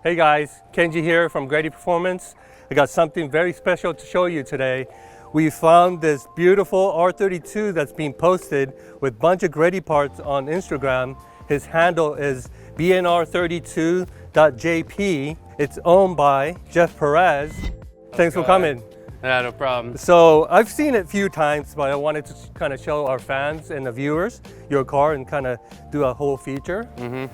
Hey guys, Kenji here from GReddy Performance. I got something very special to show you today. We found this beautiful R32 that's being posted with a bunch of GReddy parts on Instagram. His handle is BNR32.jp. It's owned by Jeff Perez. Thanks for coming. Yeah, no problem. So I've seen it a few times, but I wanted to kind of show our fans and the viewers your car and kind of do a whole feature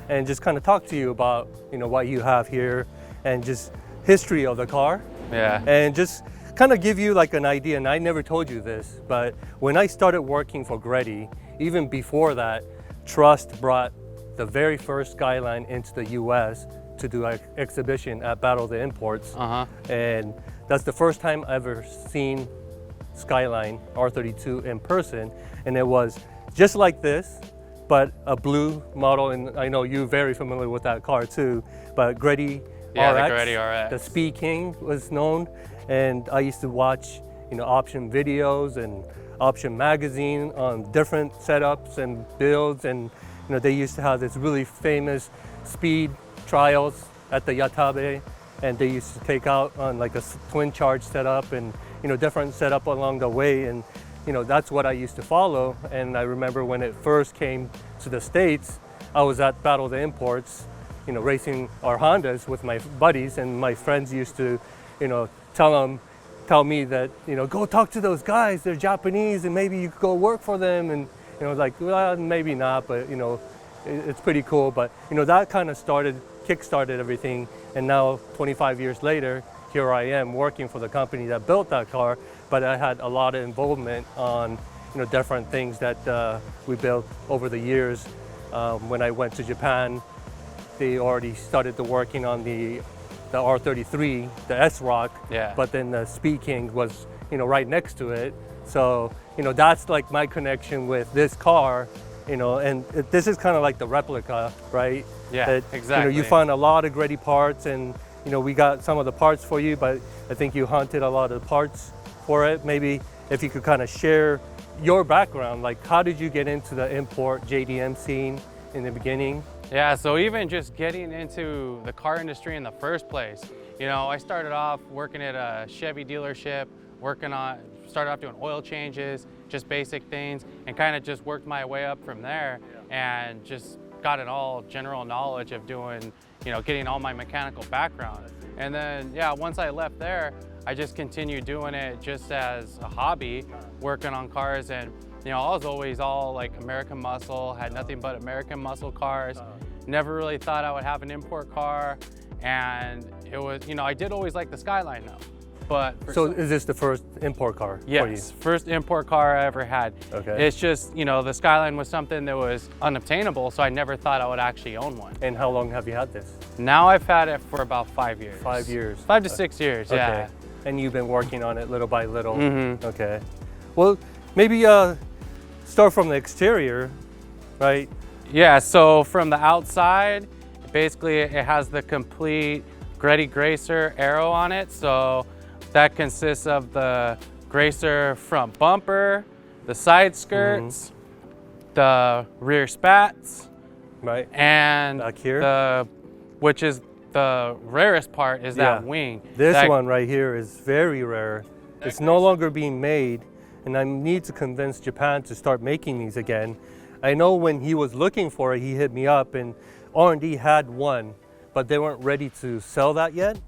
and just kind of talk to you about, what you have here and just history of the car. Yeah. And just kind of give you like an idea. And I never told you this, but when I started working for GReddy, even before that, Trust brought the very first Skyline into the US to do an exhibition at Battle of the Imports. And that's the first time I ever seen Skyline R32 in person. And it was just like this, but a blue model. And I know you're very familiar with that car too, but GReddy RX, the GReddy RX. The Speed King was known. And I used to watch, option videos and option magazine on different setups and builds. And, they used to have this really famous speed trials at the Yatabe, and they used to take out on like a twin charge setup and different setup along the way, and that's what I used to follow. And I remember when it first came to the States, I was at Battle of the Imports, racing our Hondas with my buddies, and my friends used to tell me that go talk to those guys, they're Japanese and maybe you could go work for them. And like, well, maybe not, but it's pretty cool. But that kind of kick-started everything. And now 25 years later, here I am working for the company that built that car. But I had a lot of involvement on different things that we built over the years. When I went to Japan, they already started working on the R33, the S-Rock. Yeah. But then the Speed King was right next to it. So that's like my connection with this car. And this is kind of like the replica, right? Yeah, exactly. You find a lot of GReddy parts, and we got some of the parts for you, but I think you hunted a lot of the parts for it. Maybe if you could kind of share your background, like how did you get into the Import Jdm Scene in the beginning? Yeah, so even just getting into the car industry in the first place, I started off working at a Chevy dealership, started off doing oil changes, just basic things, and kind of just worked my way up from there, and just got an all general knowledge of doing, getting all my mechanical background. And then, once I left there, I just continued doing it just as a hobby, working on cars. And I was always all like American muscle, had nothing but American muscle cars. Never really thought I would have an import car. And it was, I did always like the Skyline though. But so is this the first import car for you? Yes, first import car I ever had. Okay. It's just, the Skyline was something that was unobtainable, so I never thought I would actually own one. And how long have you had this? Now I've had it for about 5 years. 5 years. 5 to 6 years, okay. yeah. And you've been working on it little by little? Okay. Well, maybe start from the exterior, right? Yeah, so from the outside, basically it has the complete GReddy Gracer aero on it. So that consists of the Gracer front bumper, the side skirts, the rear spats, right, and back here, which is the rarest part, is that wing. This one right here is very rare. It's no longer being made, and I need to convince Japan to start making these again. I know when he was looking for it, he hit me up, and R&D had one, but they weren't ready to sell that yet.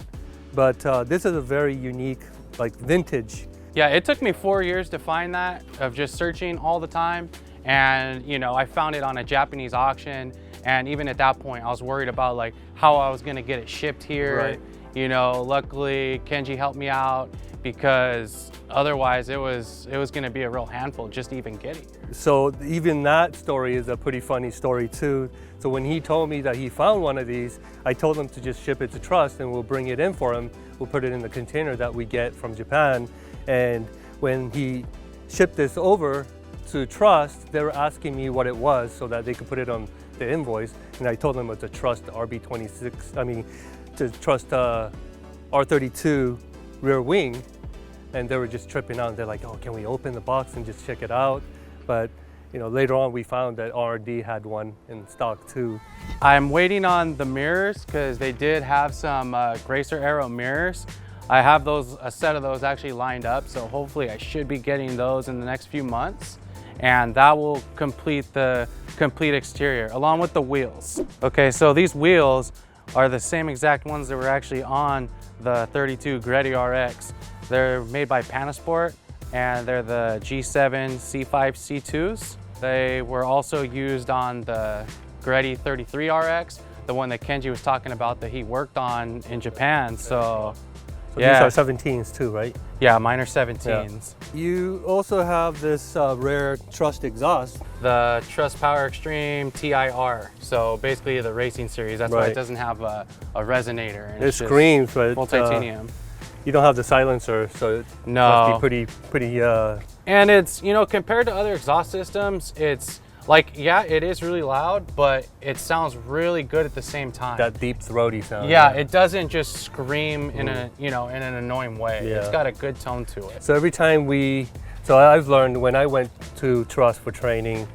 But this is a very unique, like vintage. Yeah, it took me 4 years to find that, of just searching all the time. And I found it on a Japanese auction. And even at that point, I was worried about like how I was gonna get it shipped here. Right. Luckily Kenji helped me out, because otherwise it was gonna be a real handful just to even get it here. So even that story is a pretty funny story too. So when he told me that he found one of these, I told him to just ship it to Trust and we'll bring it in for him. We'll put it in the container that we get from Japan. And when he shipped this over to Trust, they were asking me what it was so that they could put it on the invoice. And I told them it's a Trust Trust R32 rear wing. And they were just tripping out. They're like, oh, can we open the box and just check it out? But later on we found that RD had one in stock too. I'm waiting on the mirrors because they did have some Gracer Aero mirrors. I have a set of those actually lined up, so hopefully I should be getting those in the next few months, and that will complete the complete exterior along with the wheels. Okay, so these wheels are the same exact ones that were actually on the 32 GReddy RX. They're made by Panasport, and they're the G7 C5 C2s. They were also used on the GReddy 33 RX, the one that Kenji was talking about that he worked on in Japan. So yeah. These are 17s too, right? Yeah, mine are 17s. Yeah. You also have this rare Trust exhaust. The Trust Power Extreme TIR. So basically the racing series. That's why it doesn't have a resonator. And it screams, but full titanium. You don't have the silencer, so it must be pretty. And it's, compared to other exhaust systems, it's like, yeah, it is really loud, but it sounds really good at the same time. That deep throaty sound. Yeah, it doesn't just scream in an annoying way. Yeah. It's got a good tone to it. So every time I've learned when I went to Trust for training,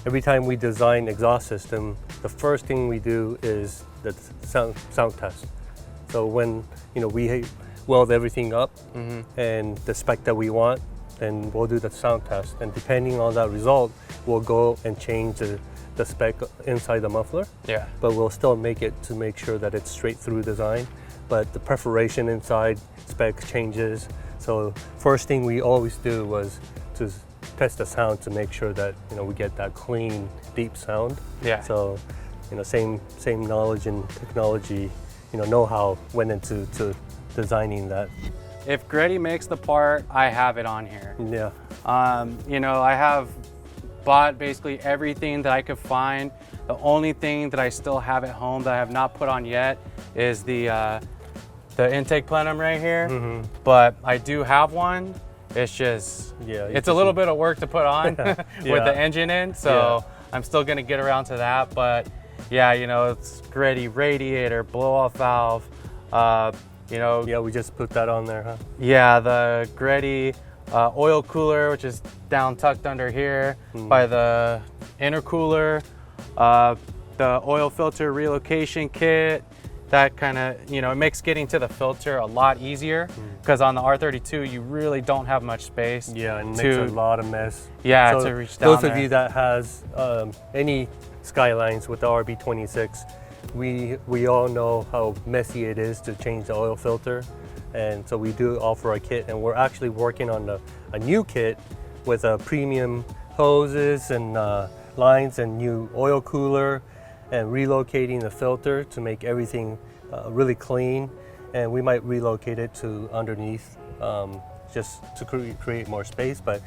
every time we design exhaust system, the first thing we do is the sound test. So when we weld everything up and the spec that we want, then we'll do the sound test, and depending on that result, we'll go and change the spec inside the muffler. Yeah. But we'll still make it to make sure that it's straight through design, but the perforation inside spec changes. So first thing we always do was to test the sound to make sure that we get that clean, deep sound. Yeah. So same knowledge and technology, know-how went into designing that. If GReddy makes the part, I have it on here. Yeah. I have bought basically everything that I could find. The only thing that I still have at home that I have not put on yet is the intake plenum right here. But I do have one. It's just, it's a little bit of work to put on with the engine in. So I'm still gonna get around to that. But yeah, it's GReddy radiator, blow off valve. Yeah, we just put that on there, huh? Yeah, the GReddy oil cooler, which is down tucked under here by the intercooler. The oil filter relocation kit. That kind of, it makes getting to the filter a lot easier because on the R32, you really don't have much space. Yeah, and makes a lot of mess. Yeah, so to reach down those of you that has any Skylines with the RB26, we all know how messy it is to change the oil filter, and so we do offer a kit, and we're actually working on a new kit with premium hoses and lines and new oil cooler and relocating the filter to make everything really clean, and we might relocate it to underneath just to create more space, but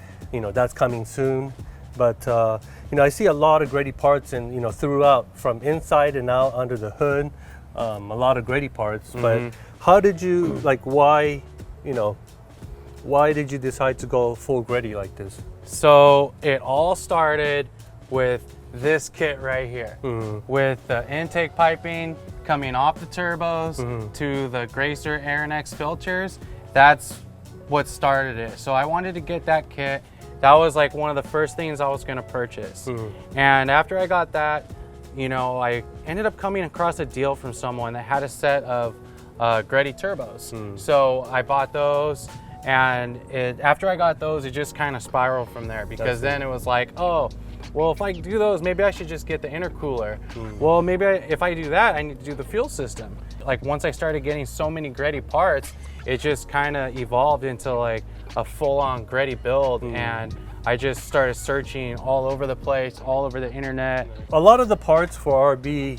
that's coming soon. But I see a lot of GReddy parts, and throughout from inside and out under the hood, a lot of GReddy parts. But how did you why did you decide to go full GReddy like this? So it all started with this kit right here, with the intake piping coming off the turbos to the Gracer Air filters. That's what started it. So I wanted to get that kit. That was like one of the first things I was going to purchase. And after I got that, I ended up coming across a deal from someone that had a set of GReddy turbos. So I bought those, and after I got those, it just kind of spiraled from there, because then it was like, oh, well, if I do those, maybe I should just get the intercooler. Well, maybe if I do that, I need to do the fuel system. Like once I started getting so many GReddy parts, it just kind of evolved into like a full-on GReddy build, and I just started searching all over the place, all over the internet. A lot of the parts for RB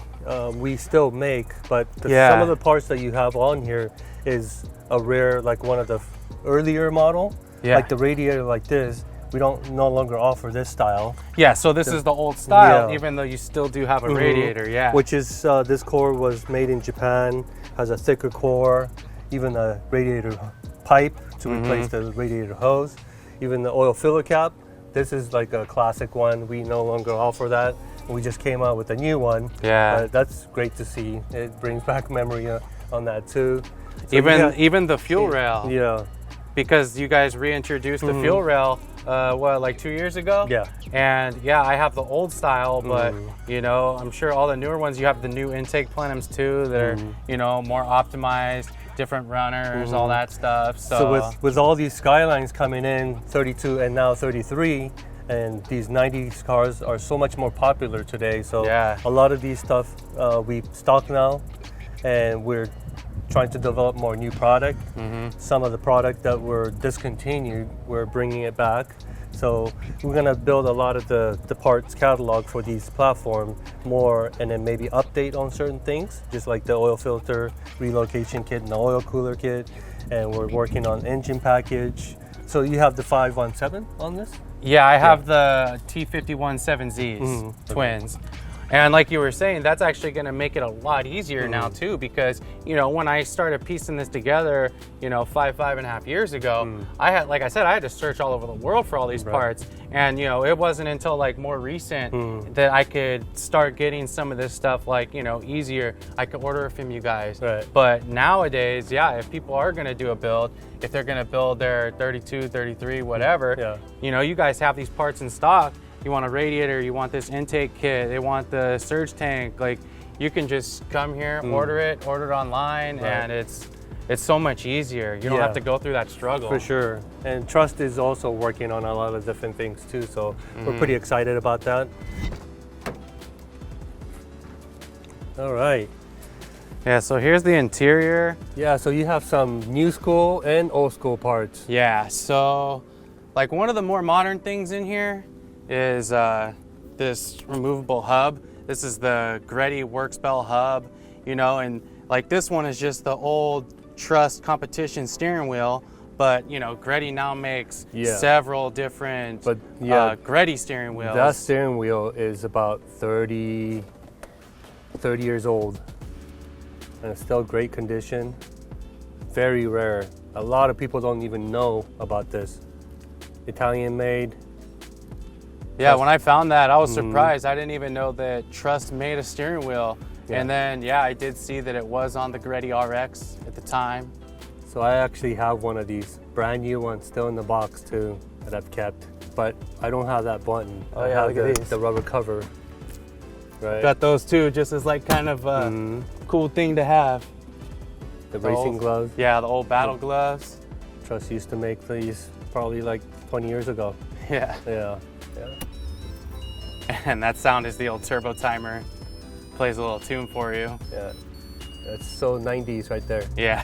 we still make, but some of the parts that you have on here is a rare, like one of the earlier model, like the radiator like this. We no longer offer this style. Yeah, so this is the old style, even though you still do have a radiator, Which is, this core was made in Japan, has a thicker core, even a radiator pipe to replace the radiator hose, even the oil filler cap. This is like a classic one. We no longer offer that. We just came out with a new one. Yeah. That's great to see. It brings back memory on that too. So even the fuel rail. Yeah. Because you guys reintroduced the fuel rail, like 2 years ago? Yeah. And yeah, I have the old style, but you know, I'm sure all the newer ones, you have the new intake plenums too that are, you know, more optimized, different runners, all that stuff. So with all these Skylines coming in, 32 and now 33, and these 90s cars are so much more popular today. So yeah, a lot of these stuff we stock now, and we're trying to develop more new product. Some of the product that were discontinued, we're bringing it back. So we're gonna build a lot of the parts catalog for these platforms more, and then maybe update on certain things, just like the oil filter relocation kit and the oil cooler kit. And we're working on engine package. So you have the 517 on this? Yeah, I have the T517Zs, twins. And like you were saying, that's actually going to make it a lot easier now too, because, you know, when I started piecing this together, you know, five and a half years ago, I had, like I said, I had to search all over the world for all these parts. And, you know, it wasn't until like more recent that I could start getting some of this stuff like, you know, easier. I could order it from you guys. But nowadays, yeah, if people are going to do a build, if they're going to build their 32, 33, whatever, you know, you guys have these parts in stock. You want a radiator, you want this intake kit, they want the surge tank, like you can just come here, order it online, and it's so much easier. You don't have to go through that struggle. For sure. And Trust is also working on a lot of different things too, so we're pretty excited about that. All right. Yeah, so here's the interior. Yeah, so you have some new school and old school parts. Yeah, so like one of the more modern things in here is this removable hub. This is the GReddy Workspell hub, you know, and like this one is just the old Trust competition steering wheel, but you know, GReddy now makes several different GReddy steering wheels. That steering wheel is about 30 years old, and it's still great condition. Very rare. A lot of people don't even know about this. Italian made. Yeah, when I found that, I was surprised. I didn't even know that Trust made a steering wheel. And then, yeah, I did see that it was on the GReddy RX at the time. So I actually have one of these, brand new one, still in the box too, that I've kept. But I don't have that button. I have the rubber cover. Right. Got those too, just as like kind of a cool thing to have. The racing gloves. Yeah, the old battle gloves. Trust used to make these probably like 20 years ago. Yeah. Yeah. And that sound is the old turbo timer. Plays a little tune for you. Yeah. That's so 90s right there. Yeah.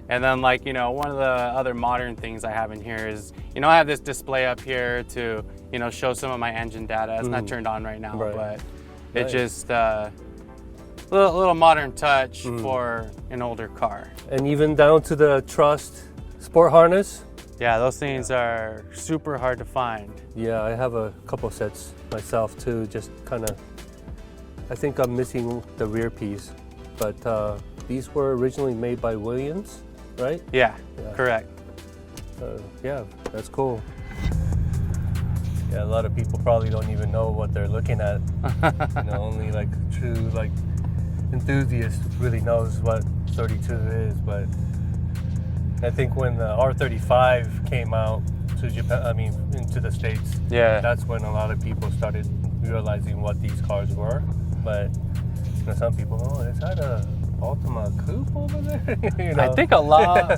And then like, you know, one of the other modern things I have in here is, you know, I have this display up here to, you know, show some of my engine data. It's not turned on right now, but it's just a little modern touch for an older car. And even down to the Trust sport harness. Yeah, those things are super hard to find. Yeah, I have a couple sets myself too, just kind of, I think I'm missing the rear piece, but these were originally made by Williams, right? Yeah, correct. Yeah, that's cool. Yeah, a lot of people probably don't even know what they're looking at. You know, only like true like enthusiast really knows what 32 is, but I think when the R35 came out to Japan, I mean, into the States, that's when a lot of people started realizing what these cars were. But you know, some people, oh, is that a Altima coupe over there? You know?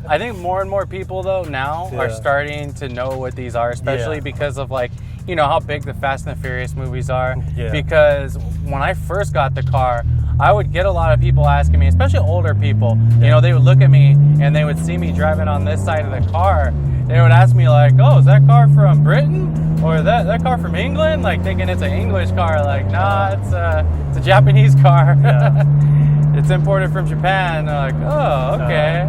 I think more and more people though now are starting to know what these are, especially because of like, you know, how big the Fast and the Furious movies are. Because when I first got the car, I would get a lot of people asking me, especially older people, you know, they would look at me and they would see me driving on this side of the car. They would ask me like, oh, is that car from Britain? Or that car from England? Like thinking it's an English car. Like, nah, it's a Japanese car. It's imported from Japan. They're like, oh, okay.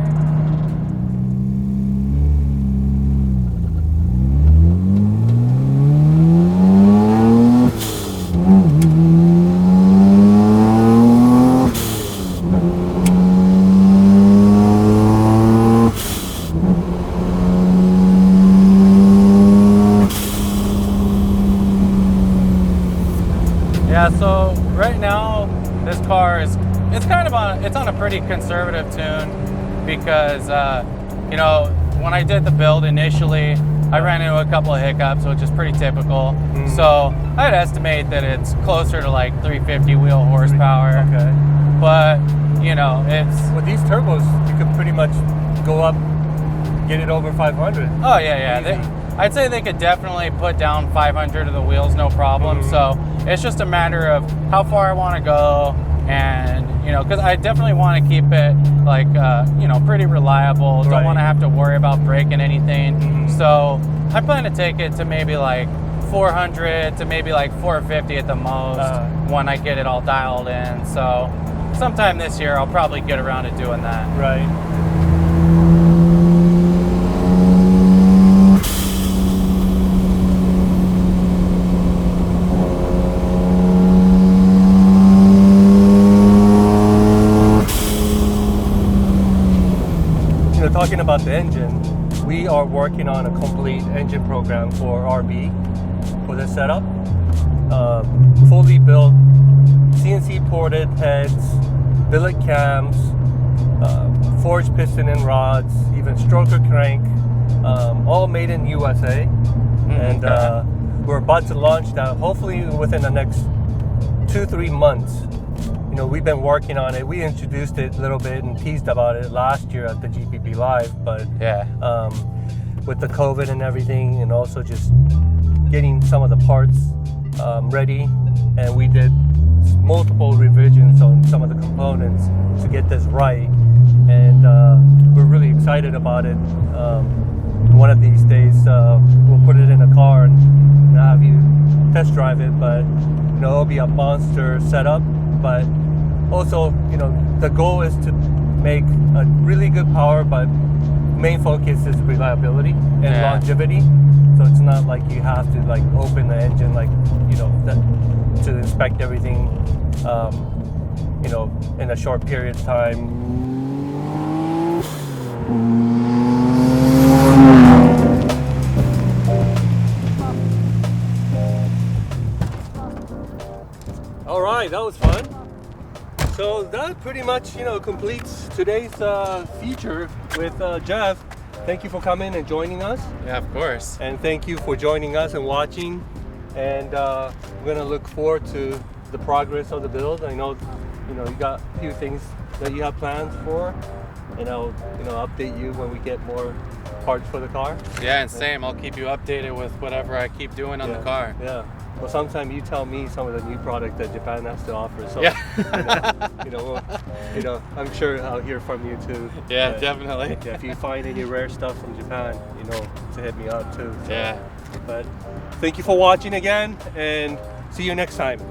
Yeah, so right now this car is it's on a pretty conservative tune because you know, when I did the build initially, I ran into a couple of hiccups, which is pretty typical. So I'd estimate that it's closer to like 350 wheel horsepower. Okay. But, you know, it's... With these turbos, you could pretty much go up, get it over 500. Oh, yeah. I'd say they could definitely put down 500 of the wheels, no problem. So it's just a matter of how far I want to go. And, you know, because I definitely want to keep it, like, you know, pretty reliable. Don't want to have to worry about breaking anything. So I plan to take it to maybe like 400 to maybe like 450 at the most when I get it all dialed in. So sometime this year, I'll probably get around to doing that. Right. Talking about the engine, we are working on a complete engine program for RB for this setup. Fully built, CNC ported heads, billet cams, forged piston and rods, even stroker crank, all made in USA. And we're about to launch that hopefully within the next 2-3 months. You know, we've been working on it. We introduced it a little bit and teased about it last year at the GPP Live, but with the COVID and everything, and also just getting some of the parts ready, and we did multiple revisions on some of the components to get this right, and we're really excited about it. One of these days, we'll put it in a car and have you test drive it, but you know, it'll be a monster setup. But also, you know, the goal is to make a really good power, but main focus is reliability and longevity. So it's not like you have to like open the engine, like, you know, to inspect everything, you know, in a short period of time. All right, that was fun. So that pretty much, you know, completes today's feature with Jeff. Thank you for coming and joining us. Yeah, of course. And thank you for joining us and watching. And we're gonna look forward to the progress of the build. I know, you know, you got a few things that you have plans for, and I'll, you know, update you when we get more parts for the car. Yeah, and same. I'll keep you updated with whatever I keep doing on the car. Yeah. Well, sometime you tell me some of the new product that Japan has to offer. So, you know, I'm sure I'll hear from you too. Yeah, definitely. Yeah, if you find any rare stuff from Japan, you know, to hit me up too. So, yeah. But thank you for watching again, and see you next time.